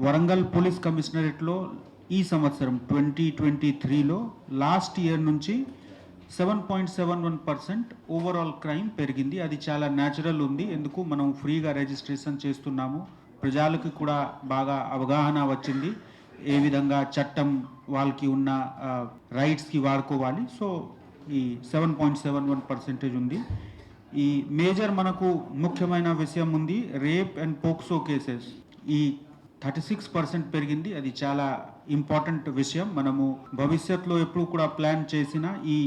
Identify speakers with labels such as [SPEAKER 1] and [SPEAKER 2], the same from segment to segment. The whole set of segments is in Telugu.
[SPEAKER 1] వరంగల్ పోలీస్ కమిషనరేట్లో ఈ సంవత్సరం 2023లో లాస్ట్ ఇయర్ నుంచి 7.71% ఓవరాల్ క్రైమ్ పెరిగింది. అది చాలా న్యాచురల్ ఉంది. ఎందుకు మనం ఫ్రీగా రిజిస్ట్రేషన్ చేస్తున్నాము. ప్రజలకు కూడా బాగా అవగాహన వచ్చింది. ఏ విధంగా చట్టం వాళ్ళకి ఉన్న రైట్స్కి వాడుకోవాలి. సో ఈ 7.71% ఉంది. ఈ మేజర్ మనకు ముఖ్యమైన విషయం ఉంది, రేప్ అండ్ పోక్సో కేసెస్ ఈ 36% పెరిగింది. అది చాలా ఇంపార్టెంట్ విషయం. మనము భవిష్యత్తులో ఎప్పుడు కూడా ప్లాన్ చేసిన ఈ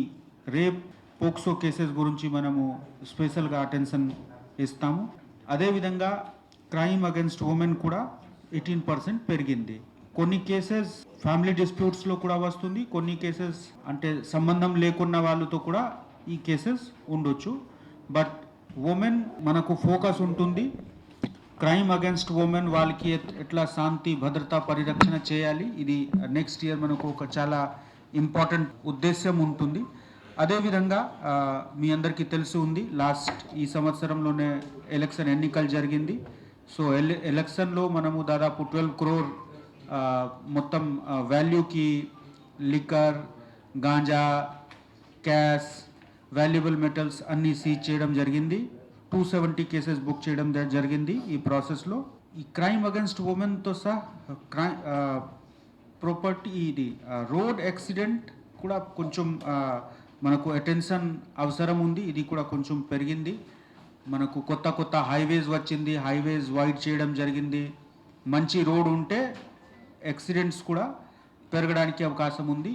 [SPEAKER 1] రేప్ పోక్సో కేసెస్ గురించి మనము స్పెషల్గా అటెన్షన్ ఇస్తాము. అదేవిధంగా క్రైమ్ అగైన్స్ట్ ఉమెన్ కూడా 18% పెరిగింది. కొన్ని కేసెస్ ఫ్యామిలీ డిస్ప్యూట్స్లో కూడా వస్తుంది. కొన్ని కేసెస్ అంటే సంబంధం లేకున్న వాళ్ళతో కూడా ఈ కేసెస్ ఉండొచ్చు. బట్ ఉమెన్ మనకు ఫోకస్ ఉంటుంది. క్రైమ్ అగైన్స్ట్ ఉమెన్ వాళ్ళకి ఎట్లా శాంతి భద్రత పరిరక్షణ చేయాలి, ఇది నెక్స్ట్ ఇయర్ మనకు ఒక చాలా ఇంపార్టెంట్ ఉద్దేశం ఉంటుంది. అదేవిధంగా మీ అందరికీ తెలిసి ఉంది, ఈ సంవత్సరంలోనే ఎలక్షన్ ఎన్నికలు జరిగింది. సో ఎలక్షన్లో మనము దాదాపు 12 crore మొత్తం వాల్యూకి liquor, ganja, cash, valuable metals అన్నీ సీజ్ చేయడం జరిగింది. 270 కేసెస్ బుక్ చేయడం జరిగింది. ఈ ప్రాసెస్లో ఈ క్రైమ్ అగైన్స్ట్ ఉమెన్తో సహా ప్రాపర్టీ ఇది రోడ్ యాక్సిడెంట్ కూడా కొంచెం మనకు అటెన్షన్ అవసరం ఉంది. ఇది కూడా కొంచెం పెరిగింది. మనకు కొత్త హైవేస్ వచ్చింది, హైవేస్ వైడ్ చేయడం జరిగింది. మంచి రోడ్ ఉంటే యాక్సిడెంట్స్ కూడా పెరగడానికి అవకాశం ఉంది.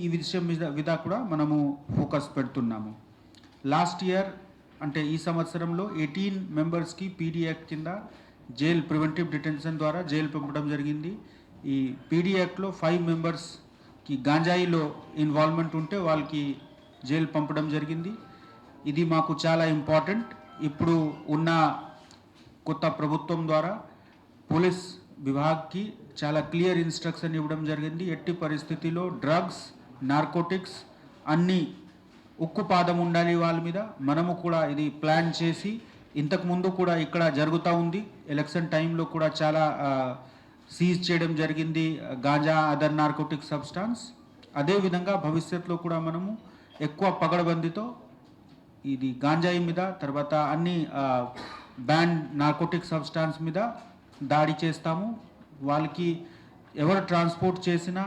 [SPEAKER 1] ఈ విషయం మీద కూడా మనము ఫోకస్ పెడుతున్నాము. లాస్ట్ ఇయర్ అంటే ఈ సంవత్సరంలో 18 మెంబర్స్కి పీడీ యాక్ట్ కింద జైల్ ప్రివెంటివ్ డిటెన్షన్ ద్వారా జైలు పంపడం జరిగింది. ఈ పీడీ యాక్ట్లో 5 మెంబర్స్కి గాంజాయిలో ఇన్వాల్వ్మెంట్ ఉంటే వాళ్ళకి జైలు పంపడం జరిగింది. ఇది మాకు చాలా ఇంపార్టెంట్. ఇప్పుడు ఉన్న కొత్త ప్రభుత్వం ద్వారా పోలీస్ విభాగ్కి చాలా క్లియర్ ఇన్స్ట్రక్షన్ ఇవ్వడం జరిగింది. ఎట్టి పరిస్థితిలో డ్రగ్స్, నార్కోటిక్స్ అన్నీ ఉక్కుపాదం ఉండాలి వాళ్ళ మీద. మనము కూడా ఇది ప్లాన్ చేసి ఇంతకుముందు కూడా ఇక్కడ జరుగుతూ ఉంది. ఎలక్షన్ టైంలో కూడా చాలా సీజ్ చేయడం జరిగింది గాంజా, అదర్ నార్కోటిక్ సబ్స్టాన్స్. అదేవిధంగా భవిష్యత్తులో కూడా మనము ఎక్కువ పగడబందీతో ఇది గాంజాయి మీద, తర్వాత అన్ని బ్యాన్ నార్కోటిక్ సబ్స్టాన్స్ మీద దాడి చేస్తాము. వాళ్ళకి ఎవరు ట్రాన్స్పోర్ట్ చేసినా,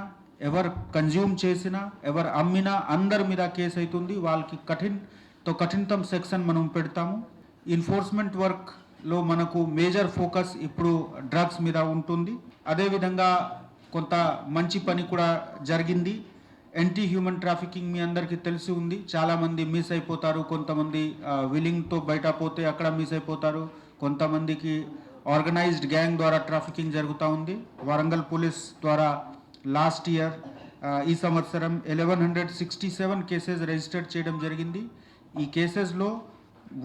[SPEAKER 1] ఎవరు కన్జ్యూమ్ చేసినా, ఎవరు అమ్మినా అందరి మీద కేసు అవుతుంది. వాళ్ళకి కఠినతం సెక్షన్ మనం పెడతాము. ఎన్ఫోర్స్మెంట్ వర్క్లో మనకు మేజర్ ఫోకస్ ఇప్పుడు డ్రగ్స్ మీద ఉంటుంది. అదేవిధంగా కొంత మంచి పని కూడా జరిగింది. యాంటీ హ్యూమన్ ట్రాఫికింగ్ మీ అందరికీ తెలిసి ఉంది. చాలామంది మిస్ అయిపోతారు. కొంతమంది విల్లింగ్తో బయట పోతే అక్కడ మిస్ అయిపోతారు. కొంతమందికి ఆర్గనైజ్డ్ గ్యాంగ్ ద్వారా ట్రాఫికింగ్ జరుగుతూ ఉంది. వరంగల్ పోలీస్ ద్వారా లాస్ట్ ఇయర్ ఈ సంవత్సరం 1167 కేసెస్ రిజిస్టర్ చేయడం జరిగింది. ఈ కేసెస్లో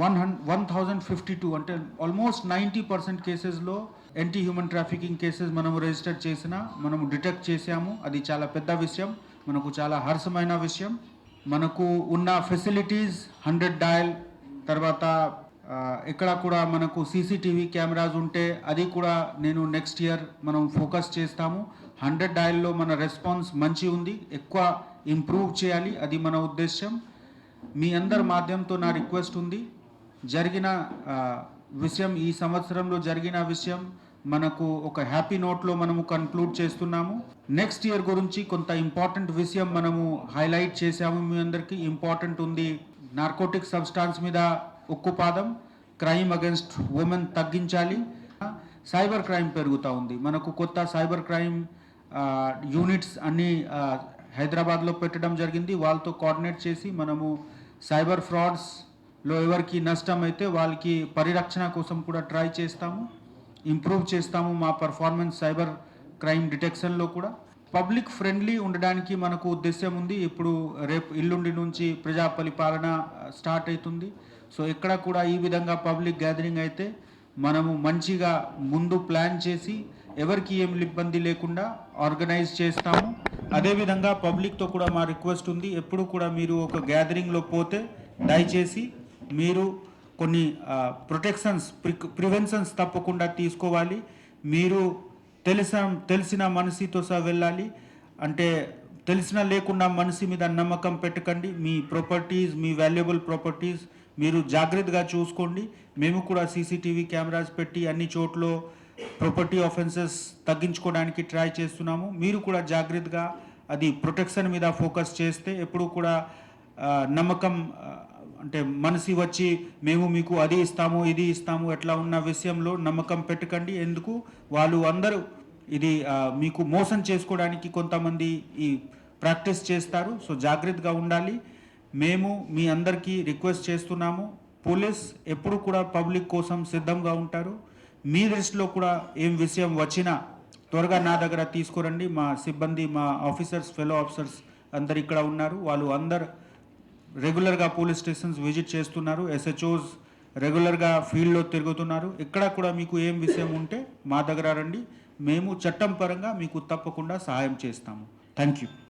[SPEAKER 1] 1052 అంటే ఆల్మోస్ట్ 90% కేసెస్లో యాంటీ హ్యూమన్ ట్రాఫికింగ్ కేసెస్ మనము రిజిస్టర్ మనము డిటెక్ట్ చేసాము. అది చాలా పెద్ద విషయం, మనకు చాలా హర్షమైన విషయం. మనకు ఉన్న ఫెసిలిటీస్ 100 డయల్, తర్వాత ఇక్కడ కూడా మనకు సీసీటీవీ కెమెరాస్ ఉంటే అది కూడా నేను నెక్స్ట్ ఇయర్ మనం ఫోకస్ చేస్తాము. 100 డయల్లో మన రెస్పాన్స్ మంచి ఉంది, ఎక్కువ ఇంప్రూవ్ చేయాలి, అది మన ఉద్దేశం. మీ అందరి మాధ్యమంతో నా రిక్వెస్ట్ ఉంది, జరిగిన విషయం ఈ సంవత్సరంలో జరిగిన విషయం మనకు ఒక హ్యాపీ నోట్లో మనము కన్క్లూడ్ చేస్తున్నాము. నెక్స్ట్ ఇయర్ గురించి కొంత ఇంపార్టెంట్ విషయం మనము హైలైట్ చేసాము. మీ అందరికీ ఇంపార్టెంట్ ఉంది, నార్కోటిక్ సబ్స్టాన్స్ మీద ఉక్కుపాదం, క్రైమ్ అగైన్స్ట్ ఉమెన్ తగ్గించాలి, సైబర్ క్రైమ్ పెరుగుతూ ఉంది. మనకు కొత్త సైబర్ క్రైమ్ యూనిట్స్ అన్నీ హైదరాబాద్లో పెట్టడం జరిగింది. వాళ్ళతో కోఆర్డినేట్ చేసి మనము సైబర్ ఫ్రాడ్స్లో ఎవరికి నష్టం అయితే వాళ్ళకి పరిరక్షణ కోసం కూడా ట్రై చేస్తాము, ఇంప్రూవ్ చేస్తాము మా పర్ఫార్మెన్స్ సైబర్ క్రైమ్ డిటెక్షన్లో కూడా. పబ్లిక్ ఫ్రెండ్లీ ఉండడానికి మనకు ఉద్దేశం ఉంది. ఇప్పుడు రేపు ఎల్లుండి నుంచి ప్రజా పరిపాలన స్టార్ట్ అవుతుంది. సో ఇక్కడ కూడా ఈ విధంగా పబ్లిక్ గ్యాదరింగ్ అయితే మనము మంచిగా ముందు ప్లాన్ చేసి ఎవరికి ఏం ఇబ్బంది లేకుండా ఆర్గనైజ్ చేస్తాము. అదేవిధంగా పబ్లిక్తో కూడా మా రిక్వెస్ట్ ఉంది, ఎప్పుడు కూడా మీరు ఒక గ్యాదరింగ్లో పోతే దయచేసి మీరు కొన్ని ప్రొటెక్షన్స్, ప్రివెన్షన్స్ తప్పకుండా తీసుకోవాలి. మీరు తెలిసిన మనిషితో సహా వెళ్ళాలి. అంటే తెలిసినా లేకుండా మనిషి మీద నమ్మకం పెట్టకండి. మీ ప్రాపర్టీస్, మీ వాల్యుబుల్ ప్రాపర్టీస్ మీరు జాగ్రత్తగా చూసుకోండి. మేము కూడా సీసీటీవీ కెమెరాస్ పెట్టి అన్ని చోట్ల ప్రాపర్టీ ఆఫెన్సెస్ తగ్గించుకోవడానికి ట్రై చేస్తున్నాము. మీరు కూడా జాగ్రత్తగా అది ప్రొటెక్షన్ మీద ఫోకస్ చేస్తే ఎప్పుడు కూడా నమ్మకం అంటే మనిషి వచ్చి మేము మీకు అది ఇస్తాము ఇది ఇస్తాము ఎట్లా ఉన్న విషయంలో నమ్మకం పెట్టకండి. ఎందుకు వాళ్ళు అందరూ ఇది మీకు మోసం చేసుకోవడానికి కొంతమంది ఈ ప్రాక్టీస్ చేస్తారు. సో జాగ్రత్తగా ఉండాలి. మేము మీ అందరికీ రిక్వెస్ట్ చేస్తున్నాము, పోలీస్ ఎప్పుడు కూడా పబ్లిక్ కోసం సిద్ధంగా ఉంటారు. మీ దృష్టిలో కూడా ఏం విషయం వచ్చినా త్వరగా నా దగ్గర తీసుకురండి. మా సిబ్బంది, మా ఆఫీసర్స్, ఫెలో ఆఫీసర్స్ అందరు ఇక్కడ ఉన్నారు. వాళ్ళు అందరు రెగ్యులర్గా పోలీస్ స్టేషన్స్ విజిట్ చేస్తున్నారు. ఎస్హెచ్ఓస్ రెగ్యులర్గా ఫీల్డ్లో తిరుగుతున్నారు. ఇక్కడ కూడా మీకు ఏం విషయం ఉంటే మా దగ్గర రండి. మేము చట్టం పరంగా మీకు తప్పకుండా సహాయం చేస్తాము. Thank you.